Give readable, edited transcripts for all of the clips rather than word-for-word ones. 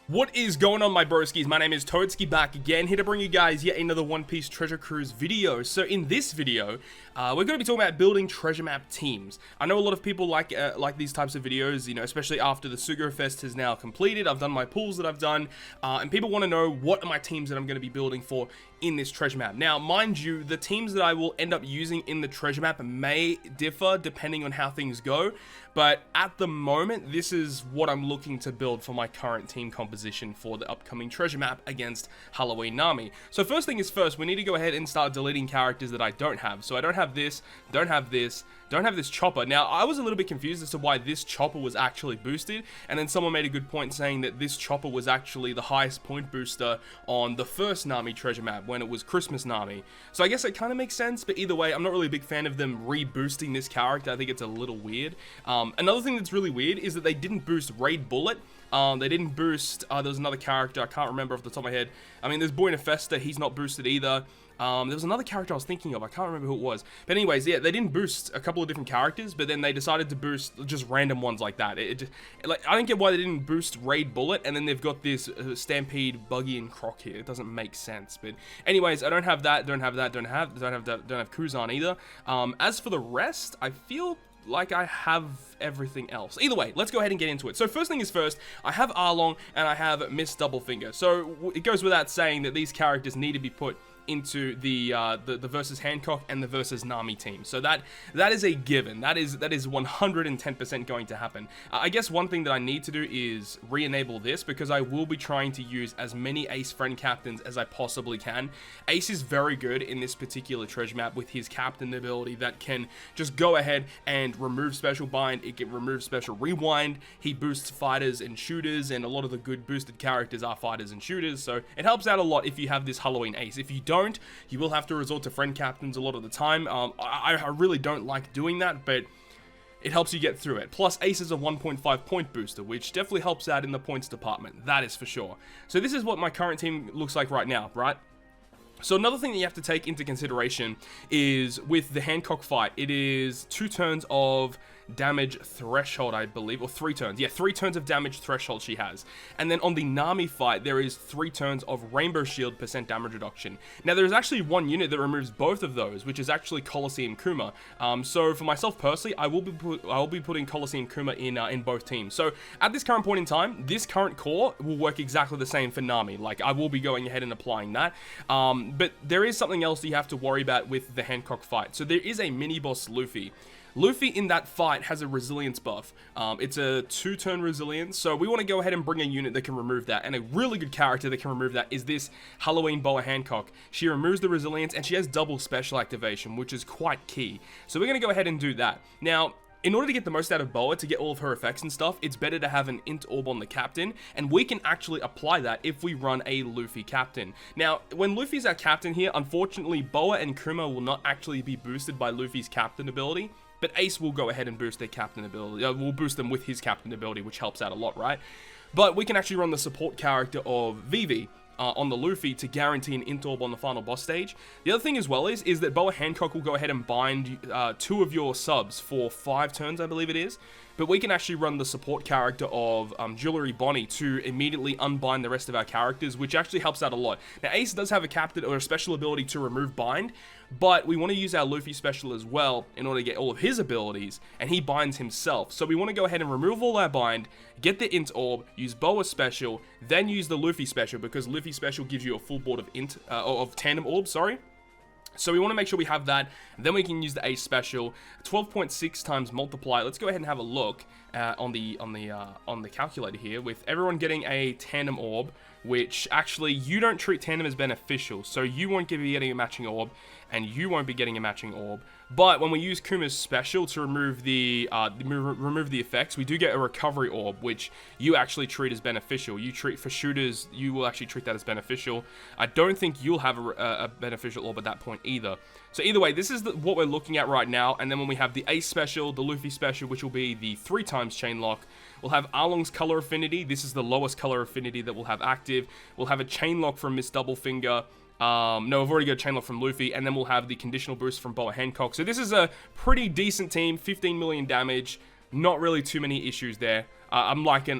What is going on, my broskies? My name is Toadskii, back again, here to bring you guys yet another One Piece Treasure Cruise video. So in this video, we're going to be talking about building treasure map teams. I know a lot of people like these types of videos, you know, especially after the Sugo Fest has now completed. I've done my pools that I've done, and people want to know what are my teams that I'm going to be building for in this treasure map. Now, mind you, the teams that I will end up using in the treasure map may differ depending on how things go, but at the moment, this is what I'm looking to build for my current team composition for the upcoming treasure map against Halloween Nami. So first thing is first, we need to go ahead and start deleting characters that I don't have. So I don't have this, don't have this chopper. Now, I was a little bit confused as to why this chopper was actually boosted, and then someone made a good point saying that this chopper was actually the highest point booster on the first Nami treasure map when it was Christmas Nami. So I guess it kind of makes sense, but either way, I'm not really a big fan of them reboosting this character. I think it's a little weird. Another thing that's really weird is that they didn't boost Raid Bullet. They didn't boost, there was another character, I can't remember off the top of my head. I mean, there's Boy Nefesta, he's not boosted either. There was another character I was thinking of, I can't remember who it was. But anyways, yeah, they didn't boost a couple of different characters, but then they decided to boost just random ones like that. Like, I don't get why they didn't boost Raid Bullet, and then they've got this Stampede, Buggy, and Croc here. It doesn't make sense. But anyways, I don't have that, don't have Kuzan either. As for the rest, I feel like I have everything else. Either way, let's go ahead and get into it. So first thing is first, I have Arlong and I have Miss Doublefinger. So it goes without saying that these characters need to be put into the versus Hancock and the versus Nami team. So that is a given. That is 110% going to happen. I guess one thing that I need to do is re-enable this, because I will be trying to use as many Ace friend captains as I possibly can. Ace is very good in this particular treasure map with his captain ability that can just go ahead and remove special bind. It can remove special rewind. He boosts fighters and shooters, and a lot of the good boosted characters are fighters and shooters. So it helps out a lot if you have this Halloween Ace. If you don't, you will have to resort to friend captains a lot of the time. I really don't like doing that, but it helps you get through it. Plus, Ace is a 1.5 point booster, which definitely helps out in the points department. That is for sure. So this is what my current team looks like right now, right? So another thing that you have to take into consideration is with the Hancock fight, it is 2 turns of damage threshold, I believe, or 3 turns. Yeah, 3 turns of damage threshold she has. And then on the Nami fight, there is 3 turns of Rainbow Shield % damage reduction. Now, there's actually one unit that removes both of those, which is actually Colosseum Kuma. So for myself personally, I will be putting Colosseum Kuma in both teams. So at this current point in time, this current core will work exactly the same for Nami. Like, I will be going ahead and applying that. But there is something else that you have to worry about with the Hancock fight. So there is a mini boss Luffy. Luffy in that fight has a resilience buff. It's a 2-turn resilience, so we want to go ahead and bring a unit that can remove that. And a really good character that can remove that is this Halloween Boa Hancock. She removes the resilience, and she has double special activation, which is quite key. So we're going to go ahead and do that. Now, in order to get the most out of Boa, to get all of her effects and stuff, it's better to have an int orb on the captain, and we can actually apply that if we run a Luffy captain. Now, when Luffy's our captain here, unfortunately, Boa and Kuma will not actually be boosted by Luffy's captain ability, but Ace will go ahead and boost their captain ability. We'll boost them with his captain ability, which helps out a lot, right? But we can actually run the support character of Vivi on the Luffy to guarantee an int orb on the final boss stage. The other thing as well is that Boa Hancock will go ahead and bind 2 of your subs for 5 turns, I believe it is. But we can actually run the support character of Jewelry Bonnie to immediately unbind the rest of our characters, which actually helps out a lot. Now, Ace does have a captain or a special ability to remove bind, but we want to use our Luffy special as well in order to get all of his abilities, and he binds himself. So we want to go ahead and remove all our bind, get the int orb, use Boa special, then use the Luffy special, because Luffy special gives you a full board of tandem orbs, sorry. So we want to make sure we have that. Then we can use the Ace special, 12.6 times multiply. Let's go ahead and have a look on the calculator here, with everyone getting a tandem orb, which actually you don't treat tandem as beneficial, so you won't be getting a matching orb, and you won't be getting a matching orb. But when we use Kuma's special to remove the effects, we do get a recovery orb, which you actually treat as beneficial. You treat for shooters, you will actually treat that as beneficial. I don't think you'll have a beneficial orb at that point either. So either way, this is what we're looking at right now. And then when we have the Ace special, the Luffy special, which will be the 3 times chain lock, we'll have Arlong's color affinity. This is the lowest color affinity that we'll have active. We'll have a chain lock from Miss Doublefinger. No, I've already got a chain lock from Luffy, and then we'll have the conditional boost from Boa Hancock. So this is a pretty decent team, 15 million damage, not really too many issues there. I'm liking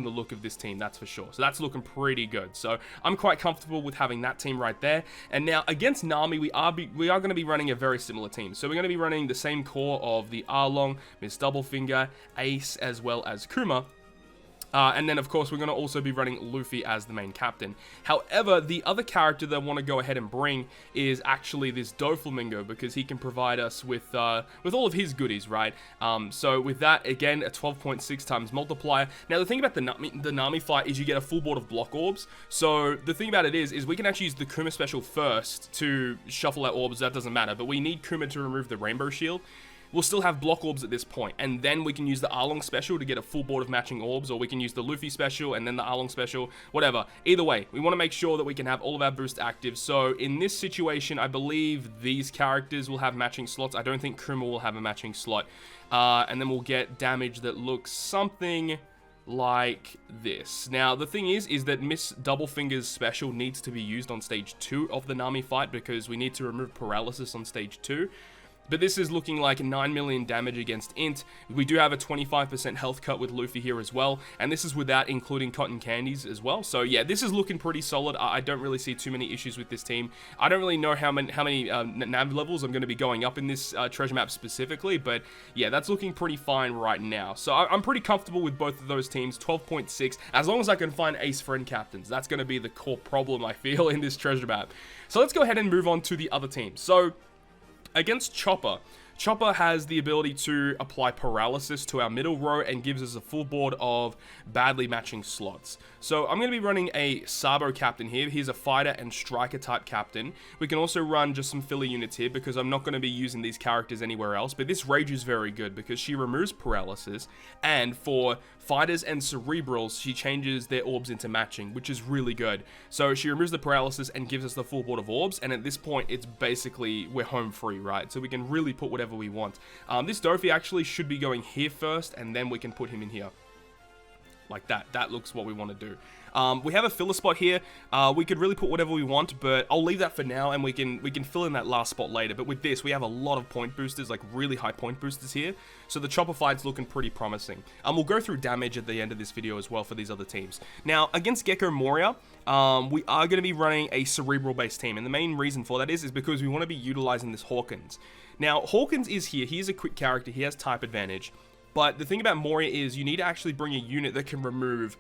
the look of this team, that's for sure. So that's looking pretty good. So I'm quite comfortable with having that team right there. And now against Nami, we are going to be running a very similar team. So we're going to be running the same core of the Arlong, Miss Doublefinger, Ace, as well as Kuma. And then, of course, we're going to also be running Luffy as the main captain. However, the other character that I want to go ahead and bring is actually this Doflamingo, because he can provide us with all of his goodies, right? So with that, again, a 12.6 times multiplier. Now, the thing about the Nami fight is you get a full board of block orbs. So the thing about it is we can actually use the Kuma special first to shuffle our orbs. That doesn't matter, but we need Kuma to remove the Rainbow Shield. We'll still have block orbs at this point, and then we can use the Arlong special to get a full board of matching orbs, or we can use the Luffy special and then the Arlong special, whatever. Either way, we want to make sure that we can have all of our boost active. So in this situation, I believe these characters will have matching slots. I don't think Kuma will have a matching slot. And then we'll get damage that looks something like this. Now, the thing is that Miss Doublefinger's special needs to be used on stage 2 of the Nami fight, because we need to remove paralysis on stage 2. But this is looking like 9 million damage against Int. We do have a 25% health cut with Luffy here as well. And this is without including cotton candies as well. So yeah, this is looking pretty solid. I don't really see too many issues with this team. I don't really know how many nav levels I'm going to be going up in this treasure map specifically. But yeah, that's looking pretty fine right now. So I'm pretty comfortable with both of those teams. 12.6. As long as I can find ace friend captains. That's going to be the core problem, I feel, in this treasure map. So let's go ahead and move on to the other team. So against Chopper, Chopper has the ability to apply paralysis to our middle row and gives us a full board of badly matching slots. So I'm going to be running a Sabo captain here. He's a fighter and striker type captain. We can also run just some filler units here because I'm not going to be using these characters anywhere else. But this Rage is very good because she removes paralysis, and for fighters and cerebrals, she changes their orbs into matching, which is really good. So she removes the paralysis and gives us the full board of orbs, and at this point, it's basically, we're home free, right? So we can really put whatever we want. This Dofi actually should be going here first, and then we can put him in here. Like that. That looks what we want to do. We have a filler spot here. We could really put whatever we want, but I'll leave that for now, and we can fill in that last spot later. But with this, we have a lot of point boosters, like really high point boosters here. So the Chopper fight's looking pretty promising. We'll go through damage at the end of this video as well for these other teams. Now, against Gecko Moria, we are going to be running a cerebral-based team, and the main reason for that is because we want to be utilizing this Hawkins. Now, Hawkins is here. He is a quick character. He has type advantage. But the thing about Moria is you need to actually bring a unit that can remove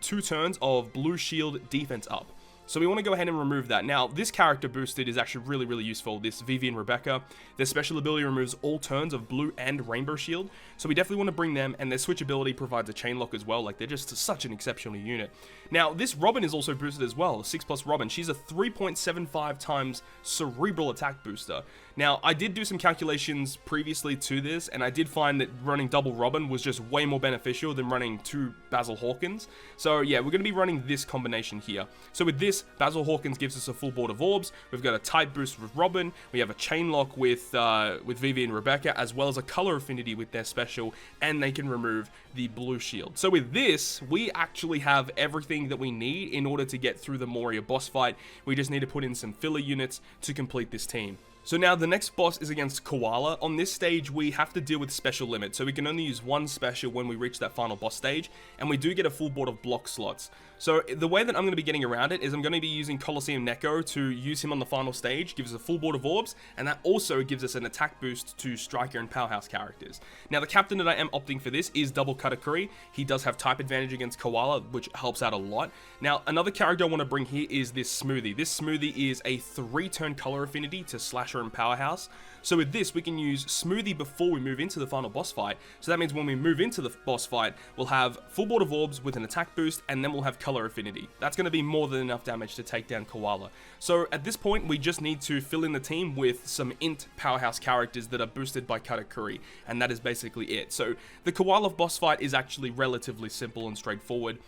2 turns of blue shield defense up. So we want to go ahead and remove that. Now, this character boosted is actually really, really useful. This Vivi and Rebecca, their special ability removes all turns of blue and rainbow shield. So we definitely want to bring them, and their switch ability provides a chain lock as well. Like, they're just such an exceptional unit. Now, this Robin is also boosted as well, 6+ Robin. She's a 3.75 times cerebral attack booster. Now, I did do some calculations previously to this, and I did find that running double Robin was just way more beneficial than running 2 Basil Hawkins. So yeah, we're going to be running this combination here. So with this, Basil Hawkins gives us a full board of orbs. We've got a type boost with Robin. We have a chain lock with Vivi and Rebecca, as well as a color affinity with their special, and they can remove the blue shield. So with this, we actually have everything that we need in order to get through the Moria boss fight. We just need to put in some filler units to complete this team. So now the next boss is against Koala. On this stage, we have to deal with special limit, so we can only use 1 special when we reach that final boss stage, and we do get a full board of block slots. So the way that I'm going to be getting around it is I'm going to be using Colosseum Neko to use him on the final stage, gives us a full board of orbs, and that also gives us an attack boost to Striker and Powerhouse characters. Now the captain that I am opting for this is Double Katakuri. He does have type advantage against Koala, which helps out a lot. Now another character I want to bring here is this Smoothie. This Smoothie is a 3-turn color affinity to Slasher and Powerhouse. So with this, we can use Smoothie before we move into the final boss fight. So that means when we move into the boss fight, we'll have full board of orbs with an attack boost, and then we'll have color affinity. That's going to be more than enough damage to take down Koala. So at this point, we just need to fill in the team with some int powerhouse characters that are boosted by Katakuri, and that is basically it. So the Koala boss fight is actually relatively simple and straightforward.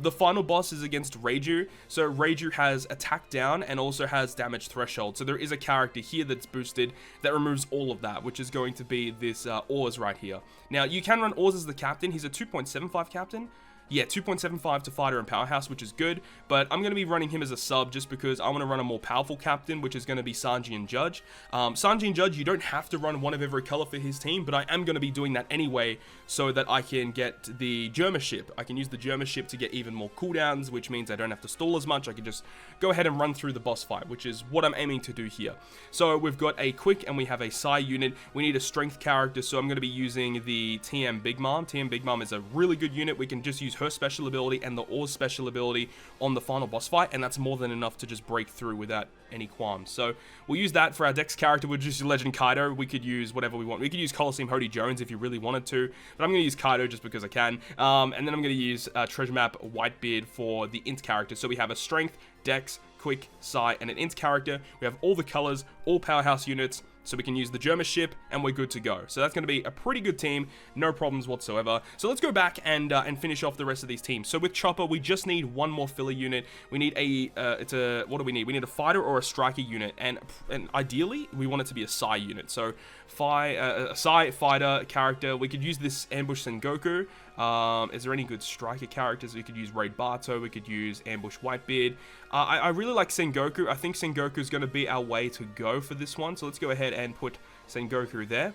The final boss is against Reiju. So Reiju has attack down and also has damage threshold. So there is a character here that's boosted that removes all of that, which is going to be this Oars right here. Now you can run Oars as the captain. He's a 2.75 captain. Yeah, 2.75 to fighter and powerhouse, which is good, but I'm going to be running him as a sub just because I want to run a more powerful captain, which is going to be Sanji and Judge. Sanji and Judge, you don't have to run one of every color for his team, but I am going to be doing that anyway so that I can get the Germa ship. I can use the Germa ship to get even more cooldowns, which means I don't have to stall as much. I can just go ahead and run through the boss fight, which is what I'm aiming to do here. So we've got a quick and we have a Psy unit. We need a strength character, so I'm going to be using the TM Big Mom. TM Big Mom is a really good unit. We can just use her special ability and the Oar's special ability on the final boss fight, and that's more than enough to just break through without any qualms. So we'll use that for our Dex character. We'll just use Legend Kaido. We could use whatever we want. We could use Coliseum Hody Jones if you really wanted to, but I'm going to use Kaido just because I can. And then I'm going to use Treasure Map Whitebeard for the Int character. So we have a Strength, Dex, Quick, Psy, and an Int character. We have all the colors, all powerhouse units, so we can use the Germa ship, and we're good to go. So that's going to be a pretty good team, no problems whatsoever. So let's go back and finish off the rest of these teams. So with Chopper, we just need one more filler unit. We need what do we need? We need a fighter or a striker unit, and ideally, we want it to be a Psy unit. So a Psy fighter character. We could use this Ambush Sengoku. Is there any good striker characters? We could use Raid Barto. We could use Ambush Whitebeard. I really like Sengoku. I think Sengoku is going to be our way to go for this one. So let's go ahead and put Sengoku there.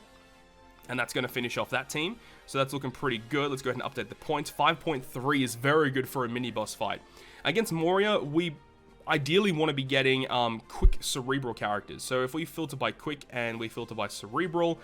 And that's going to finish off that team. So that's looking pretty good. Let's go ahead and update the points. 5.3 is very good for a mini boss fight. Against Moria, we ideally want to be getting quick cerebral characters. So if we filter by quick and we filter by cerebral,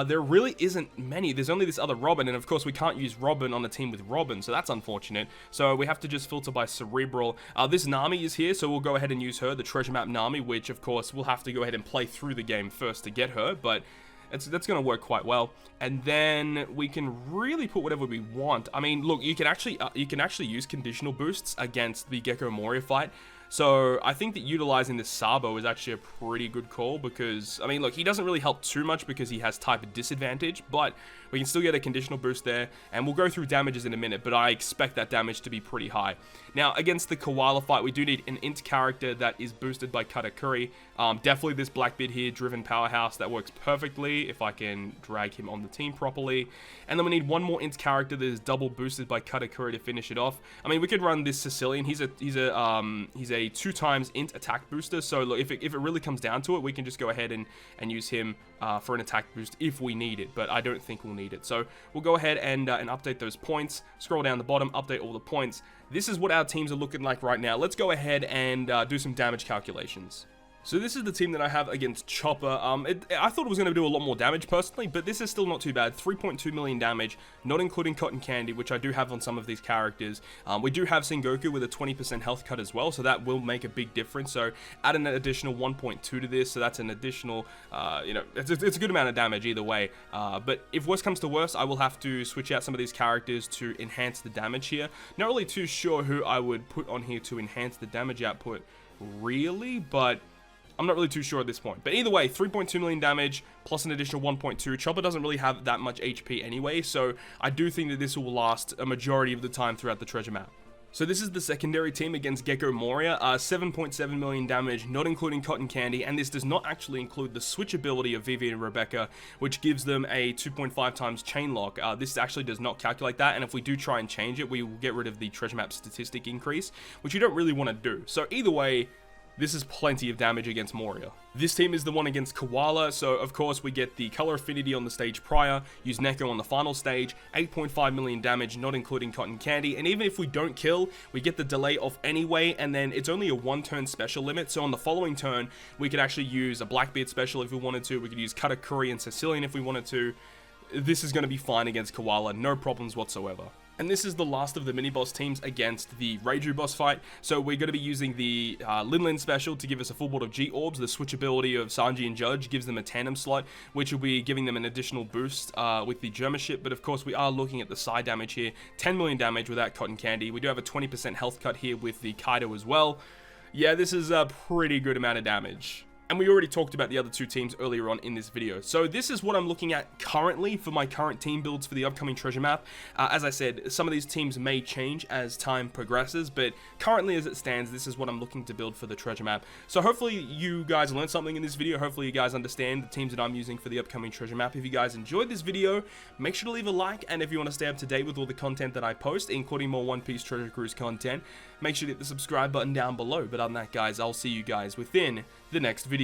there really isn't many. There's only this other Robin, and of course we can't use Robin on a team with Robin, so that's unfortunate. So we have to just filter by Cerebral. This Nami is here, so we'll go ahead and use her, the Treasure Map Nami, which of course we'll have to go ahead and play through the game first to get her, but that's going to work quite well. And then we can really put whatever we want. I mean, look, you can actually use conditional boosts against the Gecko Moria fight. So I think that utilizing this Sabo is actually a pretty good call because, I mean, look, he doesn't really help too much because he has type disadvantage, but we can still get a conditional boost there, and we'll go through damages in a minute, but I expect that damage to be pretty high. Now, against the Koala fight, we do need an Int character that is boosted by Katakuri. Definitely this Blackbeard here, Driven Powerhouse, that works perfectly if I can drag him on the team properly. And then we need one more Int character that is double boosted by Katakuri to finish it off. I mean, we could run this Sicilian. He's a 2x Int attack booster, so look, if it really comes down to it, we can just go ahead and use him for an attack boost if we need it, but I don't think we'll need it. So we'll go ahead and update those points, scroll down the bottom, update all the points. This is what our teams are looking like right now. Let's go ahead and do some damage calculations. So this is the team that I have against Chopper. I thought it was going to do a lot more damage personally, but this is still not too bad. 3.2 million damage, not including Cotton Candy, which I do have on some of these characters. We do have Sengoku with a 20% health cut as well, so that will make a big difference. So add an additional 1.2 to this, so that's an additional, it's a good amount of damage either way. But if worse comes to worse, I will have to switch out some of these characters to enhance the damage here. Not really too sure who I would put on here to enhance the damage output, really, but I'm not really too sure at this point. But either way, 3.2 million damage plus an additional 1.2. Chopper doesn't really have that much HP anyway, so I do think that this will last a majority of the time throughout the treasure map. So this is the secondary team against Gecko Moria, 7.7 million damage, not including Cotton Candy, and this does not actually include the switch ability of Vivi and Rebecca, which gives them a 2.5 times chain lock. This actually does not calculate that, and if we do try and change it, we will get rid of the treasure map statistic increase, which you don't really want to do. So either way, this is plenty of damage against Moria. This team is the one against Koala, so of course we get the color affinity on the stage prior, use Neko on the final stage, 8.5 million damage, not including Cotton Candy, and even if we don't kill, we get the delay off anyway, and then it's only a 1-turn special limit, so on the following turn, we could actually use a Blackbeard special if we wanted to, we could use Katakuri and Sicilian if we wanted to. This is going to be fine against Koala, no problems whatsoever. And this is the last of the mini-boss teams against the Reiju boss fight. So we're going to be using the Lin special to give us a full board of G-Orbs. The switch ability of Sanji and Judge gives them a tandem slot, which will be giving them an additional boost with the Germa ship. But of course, we are looking at the side damage here. 10 million damage without Cotton Candy. We do have a 20% health cut here with the Kaido as well. Yeah, this is a pretty good amount of damage. And we already talked about the other two teams earlier on in this video. So this is what I'm looking at currently for my current team builds for the upcoming treasure map. As I said, some of these teams may change as time progresses, but currently as it stands, this is what I'm looking to build for the treasure map. So hopefully you guys learned something in this video. Hopefully you guys understand the teams that I'm using for the upcoming treasure map. If you guys enjoyed this video, make sure to leave a like, and if you want to stay up to date with all the content that I post, including more One Piece Treasure Cruise content, make sure to hit the subscribe button down below. But other than that, guys, I'll see you guys within the next video.